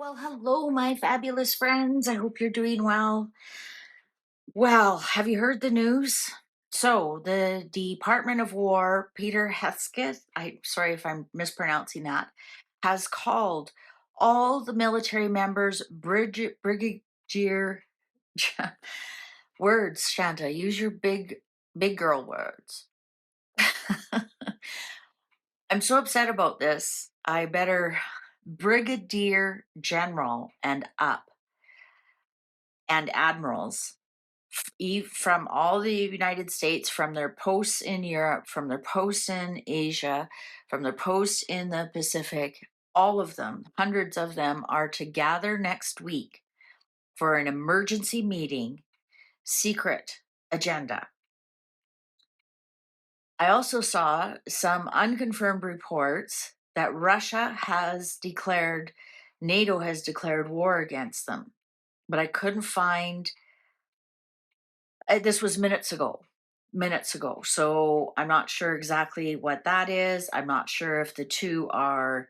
Well, hello, my fabulous friends. I hope you're doing well. Well, have you heard the news? So, the Department of War, Peter Hesketh, I sorry if I'm mispronouncing that, has called all the military members brigadier words, Shanta. Use your big girl words. I'm so upset about this. I better brigadier general and up and admirals from all the United States, from their posts in Europe, from their posts in Asia, from their posts in the Pacific, all of them, hundreds of them, are to gather next week for an emergency meeting, secret agenda. I also saw some unconfirmed reports that NATO has declared war against them, but I couldn't find. This was minutes ago. So I'm not sure exactly what that is. I'm not sure if the two are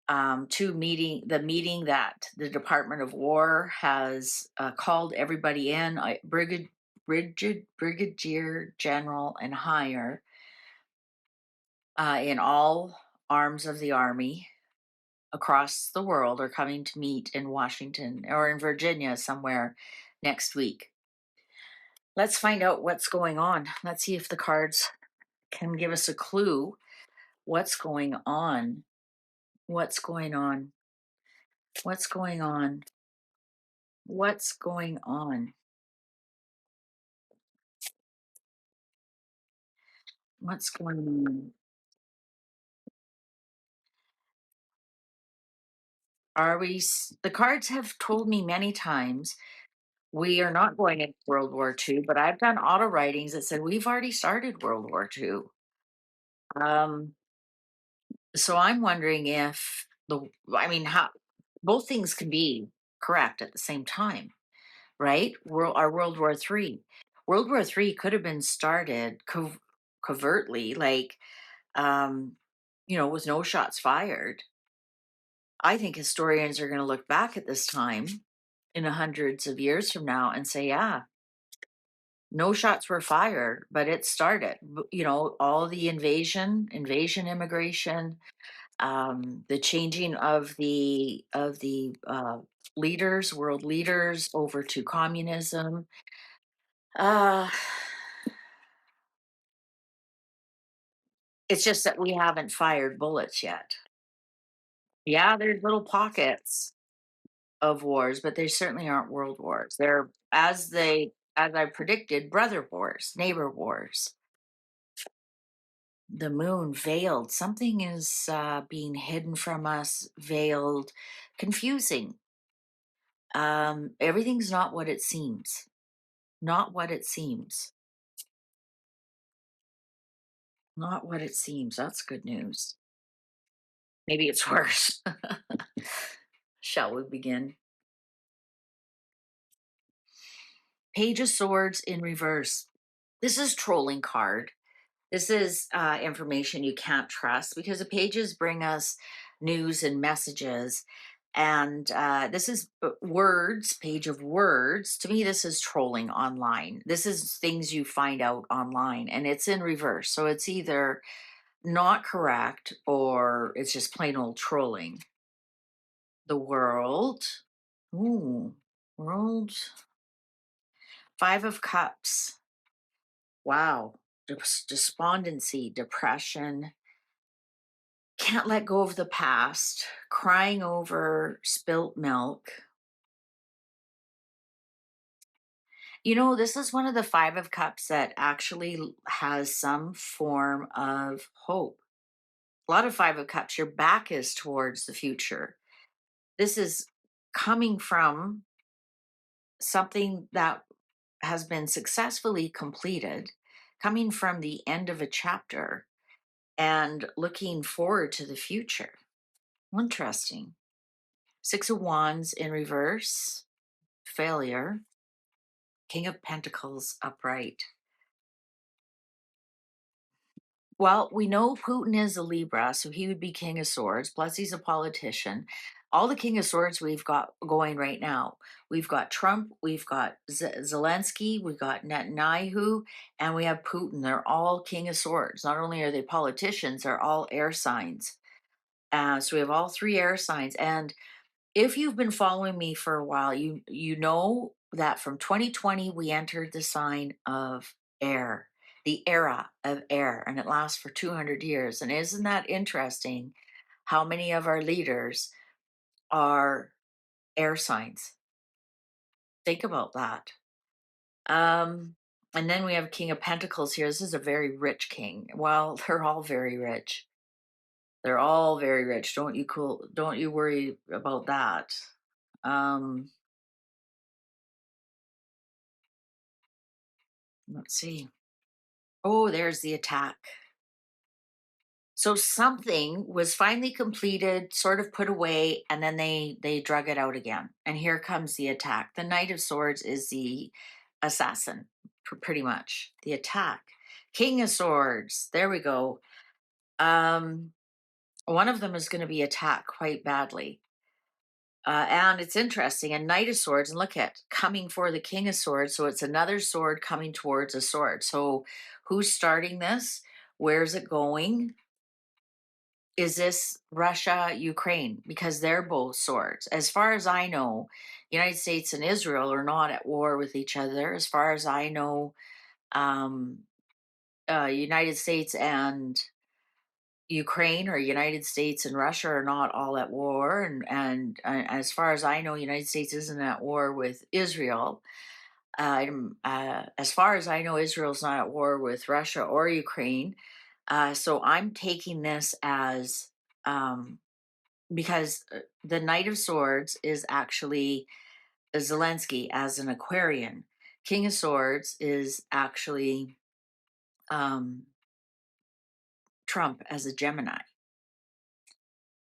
the meeting that the Department of War has called everybody in, brigadier general and higher in all arms of the army across the world are coming to meet in Washington or in Virginia somewhere next week. Let's find out what's going on. Let's see if the cards can give us a clue what's going on. What's going on? What's going on? What's going on? What's going on? The cards have told me many times we are not going into World War II, but I've done auto writings that said we've already started World War II. Um, so I'm wondering if how both things can be correct at the same time, right? Our World War III. World War III could have been started covertly, like, um, with no shots fired. I think historians are going to look back at this time in the hundreds of years from now and say, yeah, no shots were fired, but it started. All the invasion, immigration, the changing of the world leaders over to communism. Uh, it's just that we haven't fired bullets yet. Yeah, there's little pockets of wars, but they certainly aren't world wars. They're as I predicted, brother wars, neighbor wars. The moon veiled. Something is being hidden from us, veiled, confusing. Everything's not what it seems. Not what it seems. Not what it seems. That's good news. Maybe it's worse. Shall we begin? Page of Swords in reverse. This is trolling card. This is information you can't trust because the pages bring us news and messages. And this is page of words. To me, this is trolling online. This is things you find out online, and it's in reverse. So it's either not correct or it's just plain old trolling. The world. Ooh, world. Five of Cups. Wow. Despondency, depression, can't let go of the past, crying over spilt milk. This is one of the Five of Cups that actually has some form of hope. A lot of Five of Cups, your back is towards the future. This is coming from something that has been successfully completed, coming from the end of a chapter and looking forward to the future. Interesting. Six of Wands in reverse, failure. King of Pentacles upright. Well, we know Putin is a Libra, so he would be King of Swords, plus he's a politician. all the King of Swords we've got going right now. We've got Trump, we've got Zelensky, we've got Netanyahu, and we have Putin. They're all King of Swords. Not only are they politicians, they're all air signs. So we have all three air signs. And if you've been following me for a while, you know that from 2020 we entered the sign of air, the era of air, and it lasts for 200 years. And isn't that interesting how many of our leaders are air signs? Think about that. Um, and then we have King of Pentacles here. This is a very rich king. Well, they're all very rich. They're all very rich. Don't you worry about that. Um, let's see. Oh, there's the attack. So something was finally completed, sort of put away, and then they drug it out again. And here comes the attack. The Knight of Swords is the assassin, pretty much. The attack. King of Swords. There we go. Um, one of them is going to be attacked quite badly. And it's interesting. A Knight of Swords, and look at coming for the King of Swords. So it's another sword coming towards a sword. So who's starting this? Where's it going? Is this Russia, Ukraine? Because they're both swords. As far as I know, United States and Israel are not at war with each other. As far as I know, um, United States and Ukraine or United States and Russia are not all at war, and as far as I know, United States isn't at war with Israel. As far as I know, Israel's not at war with Russia or Ukraine. So I'm taking this as because the Knight of Swords is actually Zelensky as an Aquarian. King of Swords is actually um, Trump as a Gemini.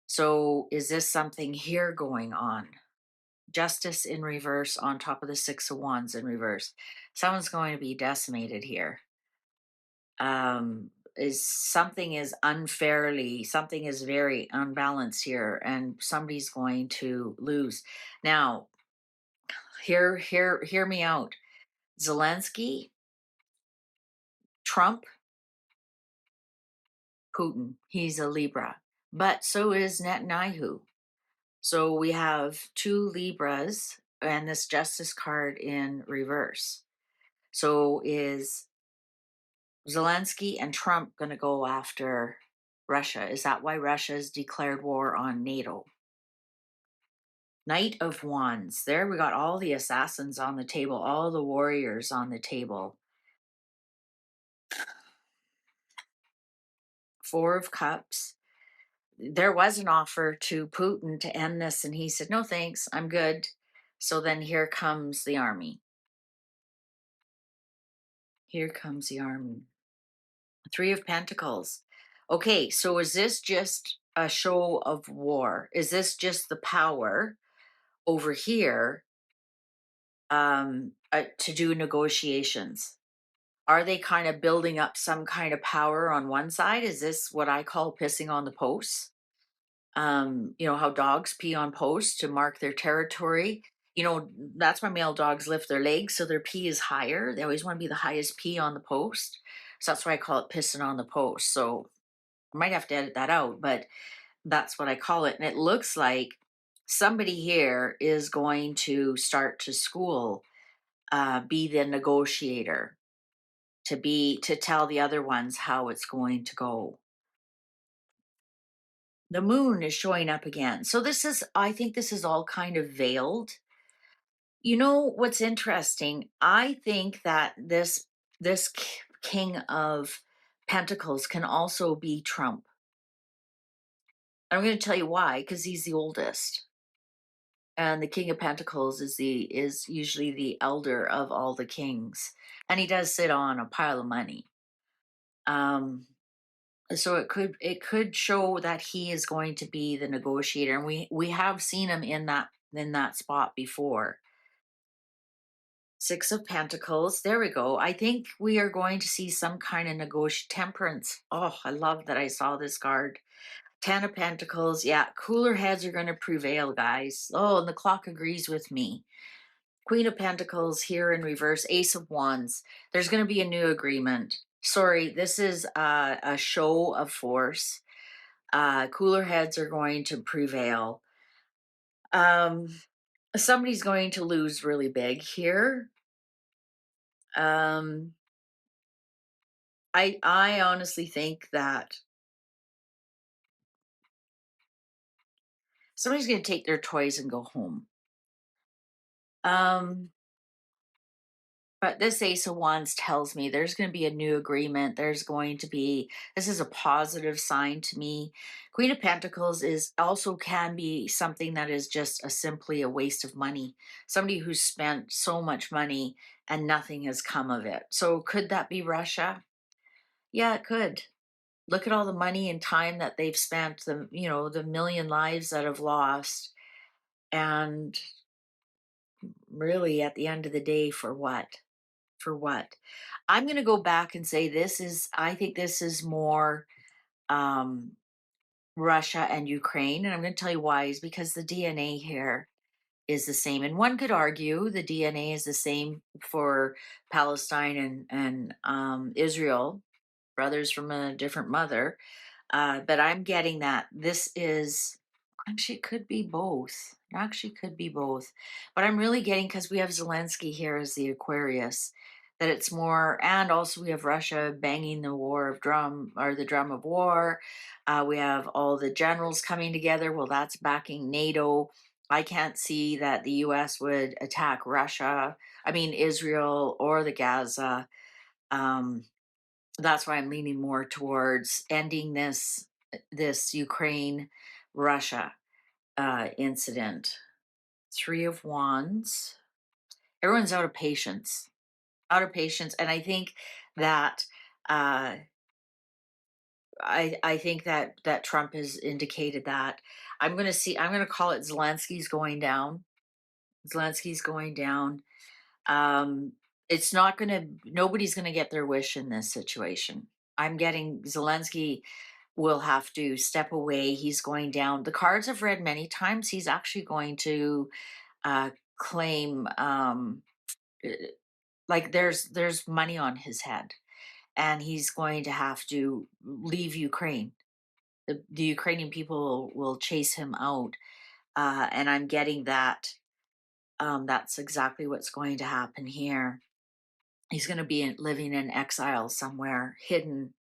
So is this something here going on? Justice in reverse on top of the Six of Wands in reverse. Someone's going to be decimated here. Is something is unfairly, something is very unbalanced here, and somebody's going to lose. Now, hear me out. Zelensky, Trump, Putin. He's a Libra, but so is Netanyahu. So we have two Libras and this Justice card in reverse. So is Zelensky and Trump going to go after Russia? Is that why Russia's declared war on NATO? Knight of Wands. There we got all the assassins on the table, all the warriors on the table. Four of Cups. There was an offer to Putin to end this, and he said, no, thanks, I'm good. So then here comes the army. Here comes the army. Three of Pentacles. Okay, so is this just a show of war? Is this just the power over here to do negotiations? Are they kind of building up some kind of power on one side? Is this what I call pissing on the posts? You know how dogs pee on posts to mark their territory. You know, that's why male dogs lift their legs so their pee is higher. They always want to be the highest pee on the post. So that's why I call it pissing on the post. So I might have to edit that out, but that's what I call it. And it looks like somebody here is going to start to school, be the negotiator, to tell the other ones how it's going to go. The moon is showing up again. So I think this is all kind of veiled. You know what's interesting? I think that this king of pentacles can also be Trump. I'm going to tell you why, because he's the oldest. And the king of pentacles is usually the elder of all the kings. And he does sit on a pile of money. So it could show that he is going to be the negotiator, and we have seen him in that spot before. Six of Pentacles, there we go. I think we are going to see some kind of temperance. Oh, I love that I saw this card. Ten of Pentacles. Yeah, cooler heads are going to prevail, guys. Oh, and the clock agrees with me. Queen of Pentacles here in reverse. Ace of Wands. There's going to be a new agreement. Sorry, this is a show of force. Cooler heads are going to prevail. Um, Somebody's going to lose really big here. Um, I honestly think that somebody's going to take their toys and go home. Um, but this Ace of Wands tells me there's going to be a new agreement. There's going to be, this is a positive sign to me. Queen of Pentacles is also can be something that is just simply a waste of money. Somebody who's spent so much money and nothing has come of it. So could that be Russia? Yeah, it could. Look at all the money and time that they've spent, the million lives that have lost. And really, at the end of the day, for what? For what? I'm going to go back and say I think this is more um, Russia and Ukraine. And I'm going to tell you why is because the DNA here is the same. And one could argue the DNA is the same for Palestine and Israel, brothers from a different mother. But I'm getting that this is actually it could be both. Actually, could be both. But I'm really getting because we have Zelensky here as the Aquarius, that it's more, and also we have Russia banging the war of drum or the drum of war. We have all the generals coming together. Well, that's backing NATO. I can't see that the US would attack Russia, I mean, Israel or the Gaza. Um, that's why I'm leaning more towards ending this Ukraine Russia incident. Three of Wands. Everyone's out of patience, and I think that uh, I think that Trump has indicated that. I'm going to call it Zelensky's going down. Zelensky's going down. Um, it's not going to. Nobody's going to get their wish in this situation. I'm getting Zelensky will have to step away. He's going down. The cards I've read many times. He's actually going to uh, claim uh, like there's money on his head, and he's going to have to leave Ukraine. The Ukrainian people will chase him out, and I'm getting that. That's exactly what's going to happen here. He's going to be living in exile somewhere, hidden.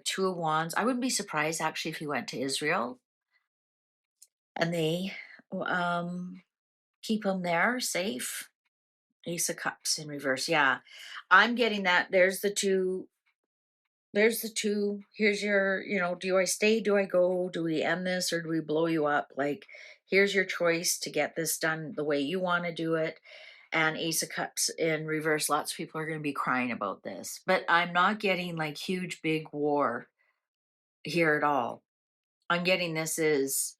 Two of Wands. I wouldn't be surprised actually if he went to Israel and they um, keep him there safe. Ace of Cups in reverse. Yeah, I'm getting that. There's the two. There's the two. Here's your, do I stay? Do I go? Do we end this or do we blow you up? Like, here's your choice to get this done the way you want to do it. And Ace of Cups in reverse. Lots of people are going to be crying about this, but I'm not getting like huge, big war here at all. I'm getting this is,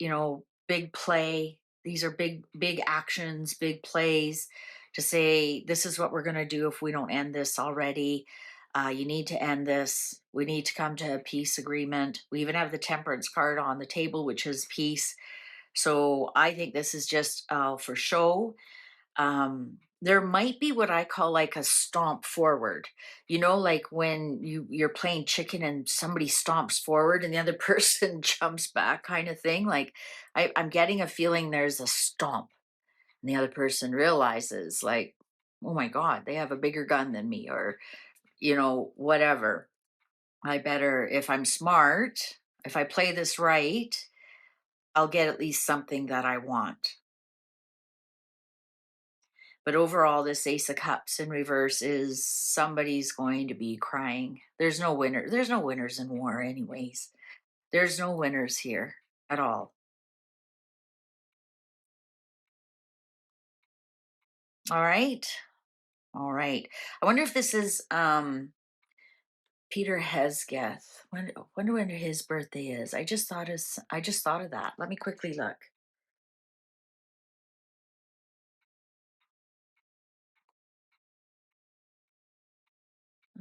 big play. These are big actions, big plays to say, this is what we're going to do if we don't end this already. You need to end this. We need to come to a peace agreement. We even have the temperance card on the table, which is peace. So I think this is just for show. There might be what I call like a stomp forward, like when you're playing chicken and somebody stomps forward and the other person jumps back kind of thing. Like I'm getting a feeling there's a stomp and the other person realizes like, oh my God, they have a bigger gun than me, or, whatever. I better, if I'm smart, if I play this right, I'll get at least something that I want. But overall, this Ace of Cups in reverse is somebody's going to be crying. There's no winner. There's no winners in war, anyways. There's no winners here at all. All right. All right. I wonder if this is Peter Hesgeth. Wonder when his birthday is. I just thought of that. Let me quickly look.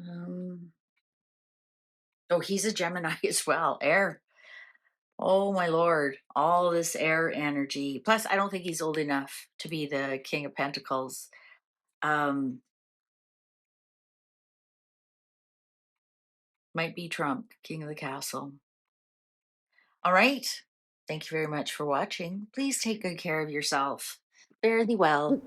Um, oh, he's a Gemini as well. Air. Oh my lord, all this air energy. Plus, I don't think he's old enough to be the King of Pentacles. Um, might be Trump, King of the Castle. All right. Thank you very much for watching. Please take good care of yourself. Fare thee well.